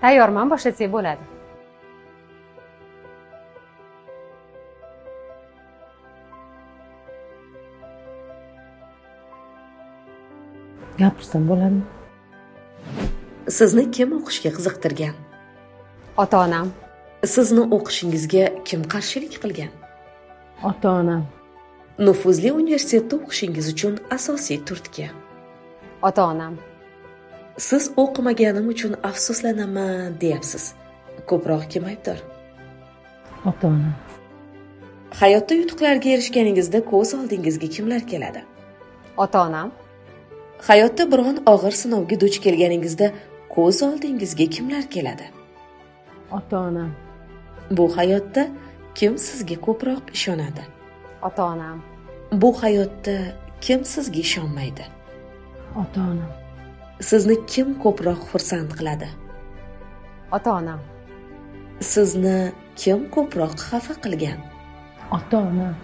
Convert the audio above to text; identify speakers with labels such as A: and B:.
A: Tayyorman, boshlasak bo'ladi.
B: Gapirsam bo'ladimi?
C: Sizni kim o'qishga qiziqtirgan?
A: Ota-onam.
C: Sizni o'qishingizga kim qarshilik qilgan?
B: Ota-onam.
C: Nufuzli universitetda o'qishingiz uchun asosiy turtki.
A: Ota-onam.
C: Siz o'qimaganim uchun afsuslanaman deyapsiz. Ko'proq kim aybdor?
B: Ota-onam.
C: Hayotda yutuqlarga erishganingizda ko'z oldingizga kimlar keladi?
A: Ota-onam.
C: Hayotda biron og'ir sinovga duch kelganingizda ko'z oldingizga kimlar keladi?
B: Ota-onam.
C: Bu hayotda kim sizga ko'proq ishonadi?
A: Ota-onam.
C: Bu hayotda kim sizga ishonmaydi?
B: Ota-onam.
C: Sizni kim ko'proq xursand qiladi?
A: Ota-onam.
C: Sizni kim ko'proq xafa qilgan?
B: Ota-onam.